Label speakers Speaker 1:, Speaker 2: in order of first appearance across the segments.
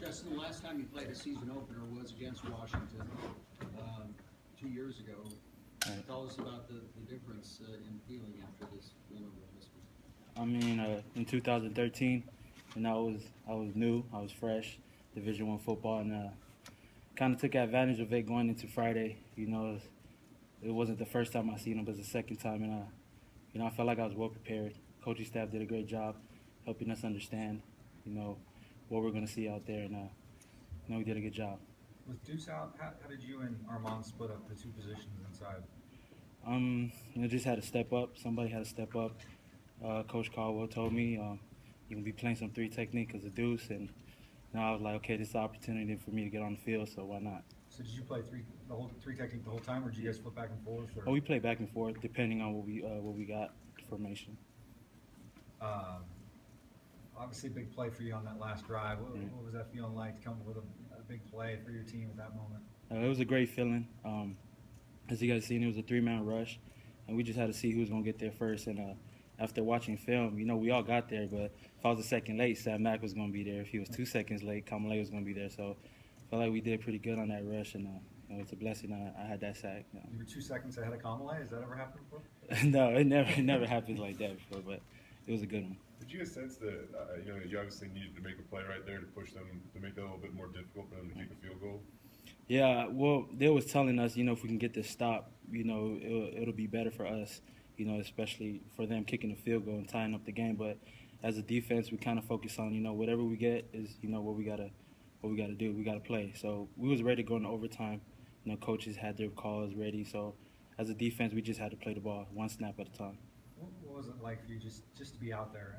Speaker 1: Justin, the last time you played a season opener was against Washington 2 years ago.
Speaker 2: Right.
Speaker 1: Tell us about the difference in feeling after this win over Michigan.
Speaker 2: I mean, in 2013, I was new, I was fresh, Division I football, and kind of took advantage of it going into Friday. It wasn't the first time I seen him, but it's the second time, and I felt like I was well prepared. Coaching staff did a great job helping us understand, what we're going to see out there, and we did a good job.
Speaker 3: With Deuce out, how did you and Armand split up the two positions inside?
Speaker 2: Just had to step up. Somebody had to step up. Coach Caldwell told me you're going to be playing some three technique as a Deuce, and I was like, okay, this is an opportunity for me to get on the field, so why not?
Speaker 3: So did you play three technique the whole time, or did you guys flip back and forth? Or?
Speaker 2: Oh, we played back and forth depending on what we got formation.
Speaker 3: Obviously, a big play for you on that last drive. What was that feeling like to come up with a big play for your team at that moment?
Speaker 2: It was a great feeling. As you guys seen, it was a three-man rush, and we just had to see who was going to get there first. And after watching film, we all got there, but if I was a second late, Sam Mack was going to be there. If he was 2 seconds late, Kamale was going to be there. So I felt like we did pretty good on that rush, and it's a blessing I had that sack.
Speaker 3: You were 2 seconds ahead of Kamale? Has that ever happened before?
Speaker 2: No, it never happened like that before, but it was a good one.
Speaker 4: Did you get a sense that you obviously needed to make a play right there to push them to make it a little bit more difficult for them to kick a field goal?
Speaker 2: Yeah, well, they was telling us, if we can get this stop, it'll be better for us, especially for them kicking the field goal and tying up the game. But as a defense, we kind of focus on, whatever we get is, what we gotta do. We gotta play. So we was ready to go into overtime. Coaches had their calls ready. So as a defense, we just had to play the ball one snap at a time.
Speaker 3: What was it like for you just to be out there,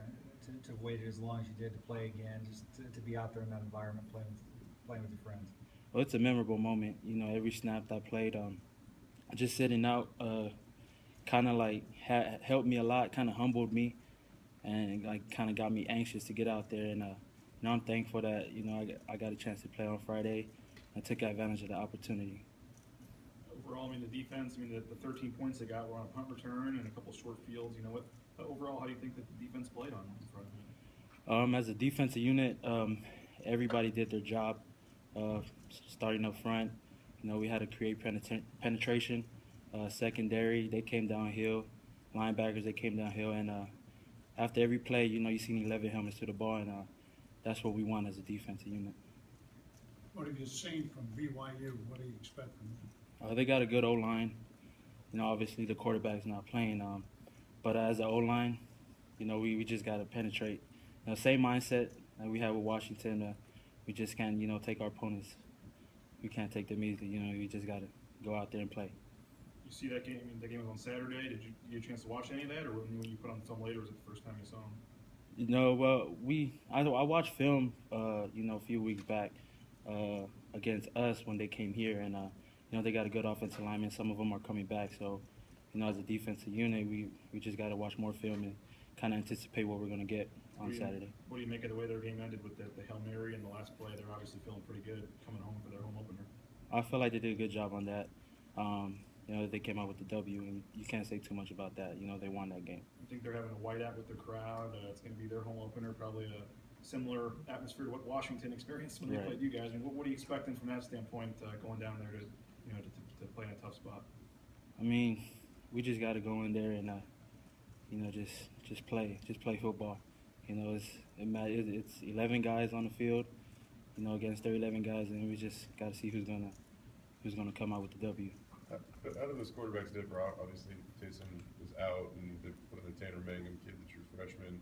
Speaker 3: to wait as long as you did to play again, just to be out there in that environment playing with your friends?
Speaker 2: Well, it's a memorable moment. Every snap that I played, just sitting out, kind of like helped me a lot, kind of humbled me, and like kind of got me anxious to get out there. And I'm thankful that I got a chance to play on Friday and took advantage of the opportunity.
Speaker 5: Overall, the defense, the 13 points they got were on a punt return and a couple short fields. Overall, how do you think that the defense played on Friday?
Speaker 2: As a defensive unit, everybody did their job. Starting up front, we had to create penetration. Secondary, they came downhill. Linebackers, they came downhill. And after every play, you seen 11 helmets to the ball, and that's what we want as a defensive unit.
Speaker 6: What have you seen from BYU? What do you expect from them?
Speaker 2: They got a good O-line. Obviously the quarterback's not playing. But as an O-line, we just got to penetrate. Same mindset that we had with Washington. We just can't, take our opponents. We can't take them easily. We just got to go out there and play.
Speaker 5: You see that game? The game was on Saturday. Did you get a chance to watch any of that, or when you put on film later, was it the first time you saw them?
Speaker 2: Well, I watched film, a few weeks back against us when they came here, and they got a good offensive lineman. Some of them are coming back, so as a defensive unit, we just got to watch more film and kind of anticipate what we're going to get on Saturday.
Speaker 5: What do you make of the way their game ended with the Hail Mary and the last play? They're obviously feeling pretty good coming home for their home opener.
Speaker 2: I feel like they did a good job on that. They came out with the W, and you can't say too much about that. They won that game.
Speaker 5: I think they're having a whiteout with the crowd. It's going to be their home opener, probably a similar atmosphere to what Washington experienced when they played you guys. What are you expecting from that standpoint, going down there to play in a tough spot?
Speaker 2: We just got to go in there and just play football. It's 11 guys on the field, against 11 guys, and we just got to see who's gonna come out with the W.
Speaker 4: But how do those quarterbacks differ? Obviously, Taysom is out, and they put in the Tanner Mangum kid, the true freshman.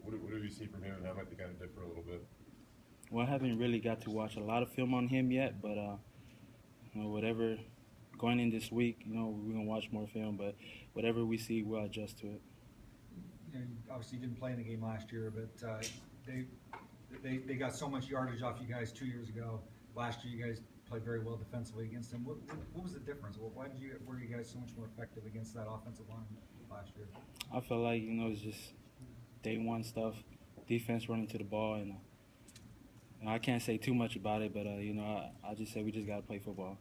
Speaker 4: What have you seen from him, and how might they kind of differ a little bit?
Speaker 2: Well, I haven't really got to watch a lot of film on him yet, but whatever going in this week, we're gonna watch more film. But whatever we see, we'll adjust to it.
Speaker 3: Obviously, you didn't play in the game last year, but they got so much yardage off you guys 2 years ago. Last year, you guys played very well defensively against them. What was the difference? Why were you guys so much more effective against that offensive line last year?
Speaker 2: I feel like it's just day one stuff, defense running to the ball, and I can't say too much about it, but I just say we just got to play football.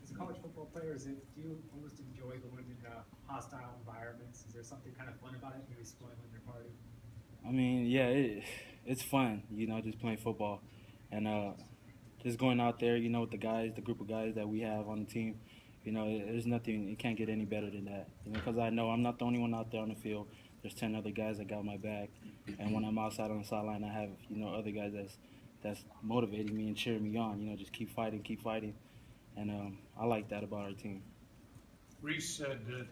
Speaker 7: As a college football player, do you almost enjoy going into hostile environments? Is there something kind of fun about it, maybe spoiling your party?
Speaker 2: Yeah, it's fun, just playing football. and just going out there, you know, with the guys, the group of guys that we have on the team, you know, there's nothing, it can't get any better than that. You know, because I know I'm not the only one out there on the field. There's 10 other guys that got my back, and when I'm outside on the sideline, I have, you know, other guys that's motivating me and cheering me on. You know, just keep fighting, and I like that about our team.
Speaker 6: Reese said that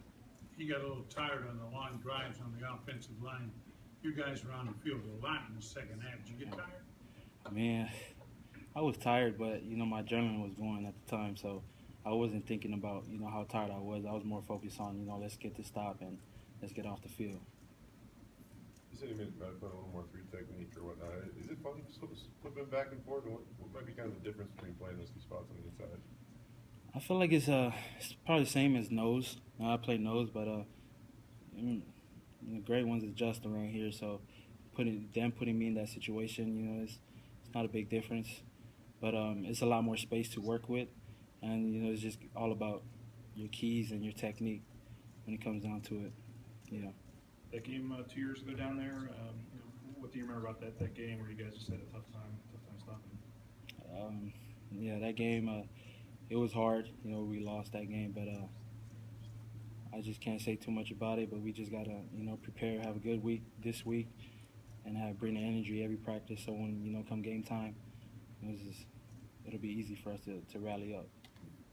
Speaker 6: he got a little tired on the long drives on the offensive line. You guys were on the field a lot in the second half. Did you get tired?
Speaker 2: Man, I was tired, but, you know, my adrenaline was going at the time, so I wasn't thinking about, you know, how tired I was. I was more focused on, you know, let's get this stop and let's get off the field.
Speaker 4: You said you might put a little more free technique or whatnot. Is it fun flipping back and forth? And what might be kind of the difference between playing those two spots on the inside?
Speaker 2: I feel like it's probably the same as nose. I play nose, but the great ones is Justin right here. So putting me in that situation, you know, it's not a big difference. But it's a lot more space to work with, and you know, it's just all about your keys and your technique when it comes down to it. You know.
Speaker 5: That game 2 years ago down there, you know, what do you remember about that game where you guys just had a tough time stopping?
Speaker 2: Yeah, that game, it was hard. You know, we lost that game, but I just can't say too much about it. But we just gotta, you know, prepare, have a good week this week, and bring the energy every practice. So when, you know, come game time, it'll be easy for us to rally up.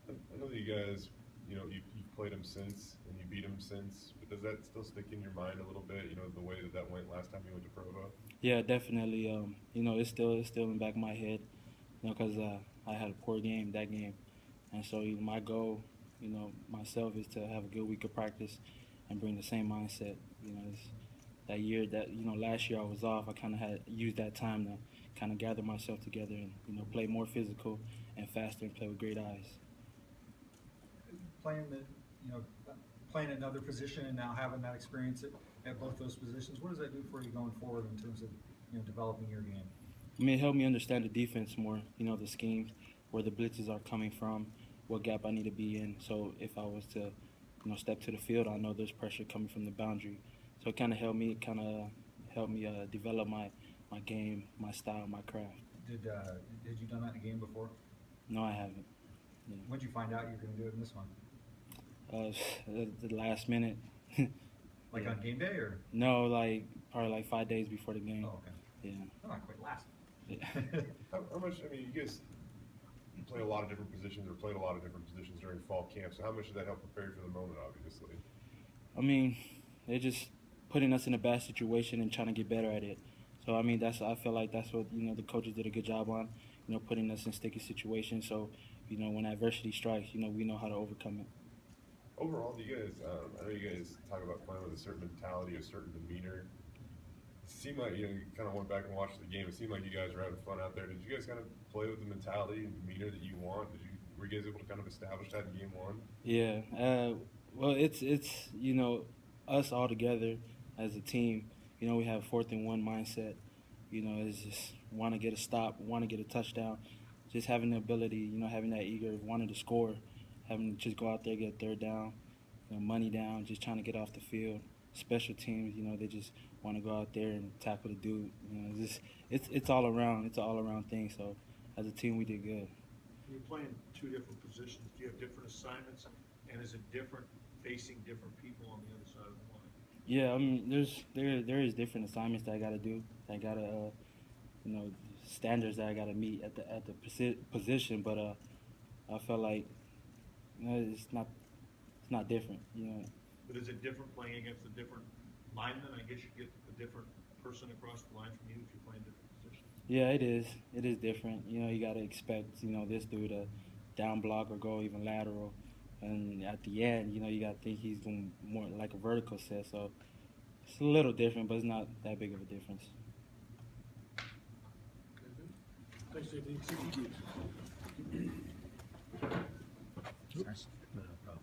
Speaker 4: I know that you guys, you know, you've played them since and you beat them since, but does that still stick in your mind a little bit, you know, the way that went last time you went to Provo?
Speaker 2: Yeah, definitely. You know, it's still in the back of my head, you know, because I had a poor game that game. And so my goal, you know, myself is to have a good week of practice and bring the same mindset. You know, that year that, you know, last year I was off, I kind of had used that time to kind of gather myself together and, you know, play more physical and faster and play with great eyes.
Speaker 3: Playing another position and now having that experience at both those positions, what does that do for you going forward in terms of, you know, developing your game?
Speaker 2: I mean, it helped me understand the defense more, you know, the schemes, where the blitzes are coming from, what gap I need to be in. So if I was to, you know, step to the field, I know there's pressure coming from the boundary. So it kind of helped me develop my game, my style, my craft.
Speaker 3: Did you done that in a game before?
Speaker 2: No, I haven't. Yeah.
Speaker 3: When did you find out you were going to do it in this one?
Speaker 2: The last minute.
Speaker 3: Like
Speaker 2: yeah.
Speaker 3: On game day or?
Speaker 2: No, probably like 5 days before the game.
Speaker 3: Oh, okay.
Speaker 2: Yeah.
Speaker 3: No, not quite last.
Speaker 2: Yeah.
Speaker 4: How much, I mean, you guys play a lot of different positions or played a lot of different positions during fall camp, so how much did that help prepare you for the moment, obviously?
Speaker 2: I mean, they're just putting us in a bad situation and trying to get better at it. So, I mean, I feel like that's what, you know, the coaches did a good job on, you know, putting us in sticky situations. So, you know, when adversity strikes, you know, we know how to overcome it.
Speaker 4: Overall, do you guys, I know you guys talk about playing with a certain mentality, a certain demeanor. It seemed like, you know, you kind of went back and watched the game. It seemed like you guys were having fun out there. Did you guys kind of play with the mentality and demeanor that you want? Were you guys able to kind of establish that in game one?
Speaker 2: Yeah. Well, it's you know, us all together as a team. You know, we have 4th and 1 mindset. You know, it's just want to get a stop, want to get a touchdown. Just having the ability, you know, having that eager, wanting to score, having to just go out there, get 3rd down, you know, money down, just trying to get off the field. Special teams, you know, they just want to go out there and tackle the dude. You know, it's all around. It's an all-around thing. So, as a team, we did good.
Speaker 8: You're playing 2 different positions. Do you have different assignments, and is it different facing different people on the other side of the line?
Speaker 2: Yeah, I mean, there is different assignments that I got to do. I got to, you know, standards that I got to meet at the position. But I felt like, you know, it's not different. You know.
Speaker 8: But is it different playing against a different lineman? I guess you get a different person across the line from you if you're playing different positions.
Speaker 2: Yeah, it is. It is different. You know, you got to expect, you know, this dude to down block or go even lateral. And at the end, you know, you got to think he's going more like a vertical set. So it's a little different, but it's not that big of a difference.
Speaker 6: Thanks, JD.
Speaker 3: Nice.